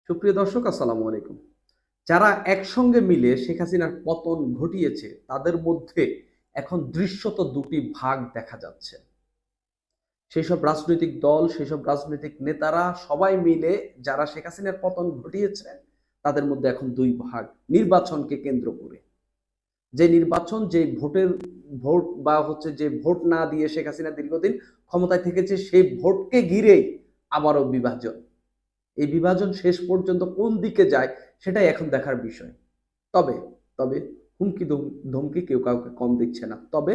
সুপ্রিয় দর্শক, আসসালামু আলাইকুম। যারা একসঙ্গে মিলে শেখ হাসিনার পতন ঘটিয়েছে তাদের মধ্যে এখন দৃশ্যত দুটি ভাগ দেখা যাচ্ছে। সেসব রাজনৈতিক দল, সেসব রাজনৈতিক নেতারা সবাই মিলে যারা শেখ হাসিনার পতন ঘটিয়েছে তাদের মধ্যে এখন দুই ভাগ, নির্বাচনকে কেন্দ্র করে। যে নির্বাচন, যে ভোট বা হচ্ছে যে ভোট না দিয়ে শেখ হাসিনা দীর্ঘদিন ক্ষমতায় থেকেছে, সেই ভোটকে ঘিরেই আবারও বিভাজন। এই বিভাজন শেষ পর্যন্ত কোন দিকে যায় সেটাই এখন দেখার বিষয়। তবে তবে হুমকি ধমকি কেউ কাউকে কম দিচ্ছে না। তবে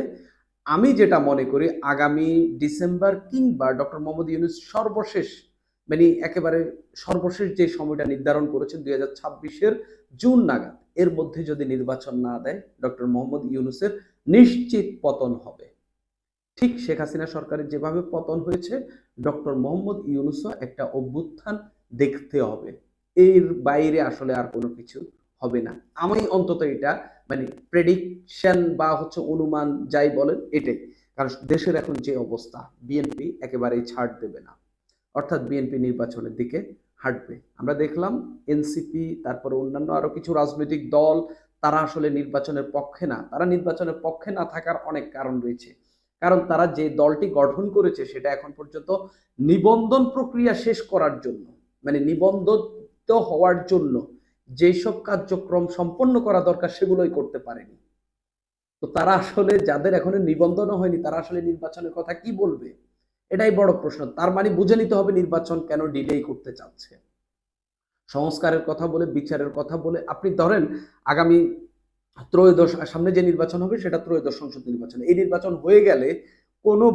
আমি যেটা মনে করি, আগামী ডিসেম্বর কিংবা ডক্টর মোহাম্মদ ইউনূস সর্বশেষ, মানে একেবারে সর্বশেষ যে সময়টা নির্ধারণ করেছেন 2026-এর জুন নাগাদ, এর মধ্যে যদি নির্বাচন না দেয় ডক্টর মোহাম্মদ ইউনূসের নিশ্চিত পতন হবে। ঠিক শেখ হাসিনা সরকারের যেভাবে পতন হয়েছে, ডক্টর মোহাম্মদ ইউনূসও একটা অভ্যুত্থান দেখতে হবে। এর বাইরে আসলে আর কোনো কিছু হবে না। আমি অন্তত এটা, মানে প্রেডিকশন বা হচ্ছে অনুমান যাই বলেন, এটাই। কারণ দেশের এখন যে অবস্থা, বিএনপি একেবারেই ছাড় দেবে না। অর্থাৎ বিএনপি নির্বাচনের দিকে হাঁটবে। আমরা দেখলাম এনসিপি, তারপরে অন্যান্য আরো কিছু রাজনৈতিক দল, তারা আসলে নির্বাচনের পক্ষে না। তারা নির্বাচনের পক্ষে না থাকার অনেক কারণ রয়েছে। কারণ তারা যে দলটি গঠন করেছে সেটা এখন পর্যন্ত নিবন্ধন প্রক্রিয়া শেষ করার জন্য, মানে নিবন্ধিত হওয়ার জন্য যেসব কার্যক্রম সম্পন্ন করা দরকার সেগুলোই করতে পারেনি। তো তারা আসলে, যাদের এখনো নিবন্ধনও হয়নি, তারা আসলে নির্বাচনের কথা কি বলবে? এটাই বড় প্রশ্ন। তার মানে বুঝে নিতে হবে নির্বাচন কেন ডিলেই করতে চাচ্ছে। সংস্কারের কথা বলে, বিচারের কথা বলে, আপনি ধরেন আগামী ত্রয়োদশ, সামনে যে নির্বাচন হবে সেটা ত্রয়োদশ সংসদ নির্বাচন। এই নির্বাচন হয়ে গেলে কোনো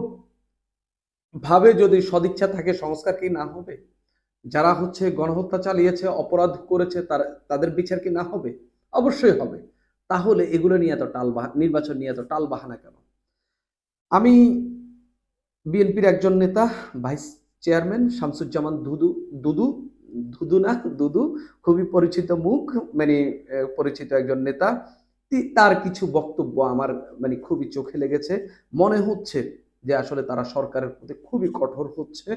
ভাবে যদি সদিচ্ছা থাকে, সংস্কার কি না হবে? যারা হচ্ছে গণহত্যা চালিয়েছে, অপরাধ করেছে, তাদের বিচার কি না হবে? অবশ্যই হবে। তাহলে এগুলো নিয়ে এত নির্বাচন নিয়ে এত টাল বাহানা কেন? আমি বিএনপির একজন নেতা, ভাইস চেয়ারম্যান শামসুজ্জামান দুদু দুদু না দুদু, খুবই পরিচিত মুখ, মানে পরিচিত একজন নেতা। তার কিছু বক্তব্য আমার মানে খুবই চোখে লেগেছে। মনে হচ্ছে যে আসলে তারা সরকারের প্রতি খুবই কঠোর হচ্ছে,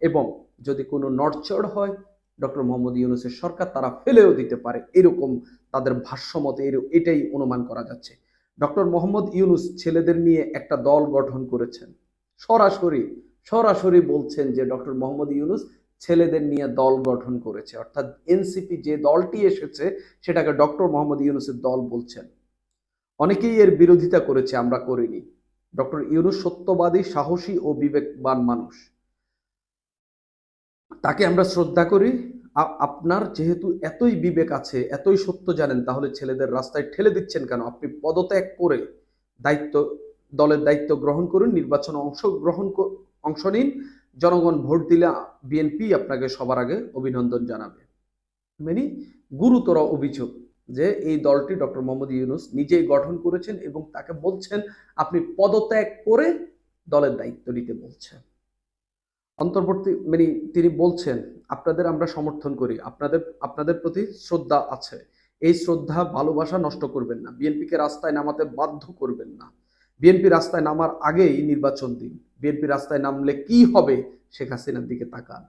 এবং যদি কোনো নড়চড় হয় ডক্টর মোহাম্মদ ইউনূসের সরকার তারা ফেলেও দিতে পারে, এরকম তাদের ভাষ্যমতে এটাই অনুমান করা যাচ্ছে। ডক্টর মোহাম্মদ ইউনূস ছেলেদের নিয়ে একটা দল গঠন করেছেন। সরাসরি সরাসরি বলছেন যে ডক্টর মোহাম্মদ ইউনূস ছেলেদের নিয়ে দল গঠন করেছে। অর্থাৎ এনসিপি যে দলটি এসেছে সেটাকে ডক্টর মোহাম্মদ ইউনূসের দল বলছেন। অনেকেই এর বিরোধিতা করেছে, আমরা করিনি। ডক্টর ইউনূস সত্যবাদী, সাহসী ও বিবেকবান মানুষ, তাকে আমরা শ্রদ্ধা করি। আপনার যেহেতু এতই বিবেক আছে, এতই সত্য জানেন, তাহলে ছেলেদের রাস্তায় ঠেলে দিচ্ছেন কেন? আপনি পদত্যাগ করে দায়িত্ব, দলের দায়িত্ব গ্রহণ করুন, নির্বাচনে অংশ নিন। জনগণ ভোট দিলে বিএনপি আপনাকে সবার আগে অভিনন্দন জানাবে। মানে গুরুতর অভিযোগ যে এই দলটি ডক্টর মোহাম্মদ ইউনূস নিজেই গঠন করেছেন, এবং তাকে বলছেন আপনি পদত্যাগ করে দলের দায়িত্ব নিতে বলছেন। অন্তর্বর্তী, মানে তিনি বলছেন আপনাদের আমরা সমর্থন করি, আপনাদের প্রতি শ্রদ্ধা আছে। এই শ্রদ্ধা ভালোবাসা নষ্ট করবেন না, বিএনপিকে রাস্তায় নামাতে বাধ্য করবেন না। বিএনপি রাস্তায় নামার আগেই নির্বাচন দিন। বিএনপি রাস্তায় নামলে কি হবে? শেখ হাসিনার দিকে তাকান।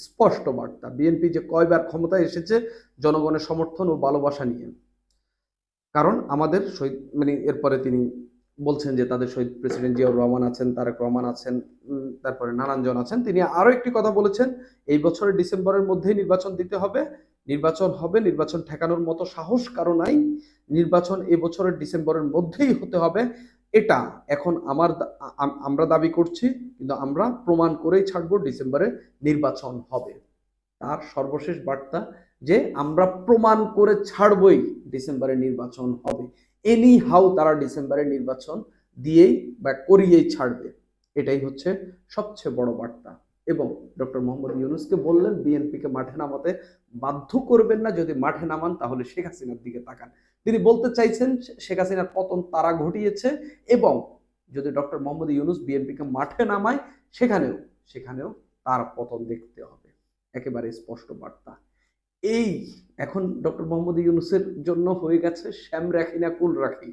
স্পষ্ট বার্তা। বিএনপি যে কয়বার ক্ষমতায় এসেছে জনগণের সমর্থন ও ভালোবাসা নিয়ে। কারণ আমাদের শহীদ, মানে এরপরে তিনি বলছেন যে তাদের শহীদ প্রেসিডেন্ট জিয়াউর রহমান আছেন, তারেক রহমান আছেন, তারপরে নানানজন আছেন। তিনি আরো একটি কথা বলেছেন, এই বছরের ডিসেম্বরের মধ্যেই নির্বাচন দিতে হবে, নির্বাচন হবে, নির্বাচন ঠেকানোর মতো সাহস কারো নাই, নির্বাচন এই বছরের ডিসেম্বরের মধ্যেই হতে হবে। এটা এখন আমরা দাবি করছি, কিন্তু আমরা প্রমাণ করেই ছাড়বো ডিসেম্বরে নির্বাচন হবে। তার সর্বশেষ বার্তা যে আমরা প্রমাণ করে ছাড়বই ডিসেম্বরে নির্বাচন হবে। এনি হাউ তারা ডিসেম্বরে নির্বাচন দিয়েই বা করিয়েই ছাড়বে। এটাই হচ্ছে সবচেয়ে বড় বার্তা। এবং ডক্টর মোহাম্মদ ইউনূসকে বললেন বিএনপিকে মাঠে নামাতে বাধ্য করবেন না, যদি মাঠে নামান তাহলে শেখ হাসিনার দিকে তাকান। তিনি বলতে চাইছেন শেখ হাসিনার পতন তারা ঘটিয়েছে, এবং যদি ডক্টর মোহাম্মদ ইউনূস বিএনপিকে মাঠে নামায় সেখানেও সেখানেও তার পতন দেখতে হবে। একেবারে স্পষ্ট বার্তা। এই এখন ডক্টর মোহাম্মদ ইউনূসের জন্য হয়ে গেছে শ্যাম রাখি না কুল রাখি।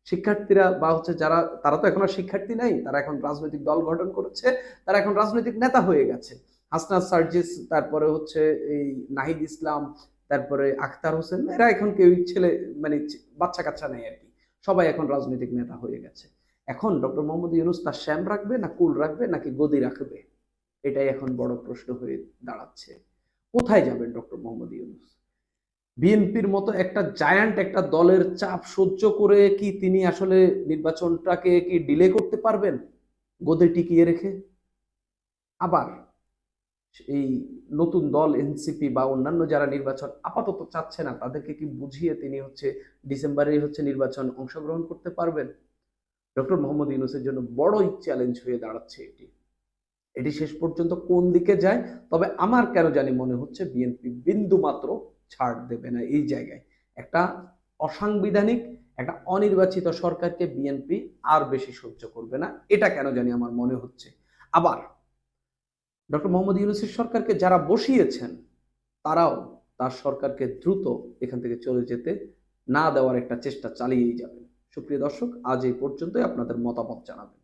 শিক্ষার্থীরা বা হচ্ছে যারা, তারা তো এখন আর শিক্ষার্থী নাই, তারা এখন রাজনৈতিক দল গঠন করেছে, তারা এখন রাজনৈতিক নেতা হয়ে গেছে। হাসনাত সার্জিস, তারপরে হচ্ছে এই নাহিদ ইসলাম, তারপরে আখতার হোসেন, এরা এখন কেউই ছেলে মানে বাচ্চা কাচ্চা নেই আর কি, সবাই এখন রাজনৈতিক নেতা হয়ে গেছে। এখন ডক্টর মোহাম্মদ ইউনূস তার শ্যাম রাখবে না কুল রাখবে নাকি গদি রাখবে, এটাই এখন বড় প্রশ্ন হয়ে দাঁড়াচ্ছে। কোথায় যাবেন ডক্টর মোহাম্মদ ইউনূস? বিএনপির মতো একটা জায়ান্ট একটা দলের চাপ সহ্য করে কি তিনি আসলে নির্বাচনটাকে কি ডিলে করতে পারবেন গদি টিকিয়ে রেখে? আবার এই নতুন দল এনসিপি বা অন্যান্য যারা নির্বাচন আপাতত চাচ্ছে না, তাদেরকে কি বুঝিয়ে তিনি হচ্ছে ডিসেম্বরে হচ্ছে নির্বাচন অংশগ্রহণ করতে পারবেন? ডক্টর মোহাম্মদ ইউনূসের জন্য বড়ই চ্যালেঞ্জ হয়ে দাঁড়াচ্ছে এটি। এটি শেষ পর্যন্ত কোন দিকে যায়, তবে আমার কেন জানি মনে হচ্ছে বিএনপি বিন্দু মাত্র ছাড় দেবে না এই জায়গায়। একটা অসাংবিধানিক একটা অনির্বাচিত সরকারকে বিএনপি আর বেশি সহ্য করবে না, এটা কেন জানি আমার মনে হচ্ছে। আবার ডক্টর মোহাম্মদ ইউনূসের সরকারকে যারা বসিয়েছেন তারাও তার সরকারকে দ্রুত এখান থেকে চলে যেতে না দেওয়ার একটা চেষ্টা চালিয়েই যাবেন। সুপ্রিয় দর্শক, আজ এই পর্যন্তই, আপনাদের মতামত জানাবেন।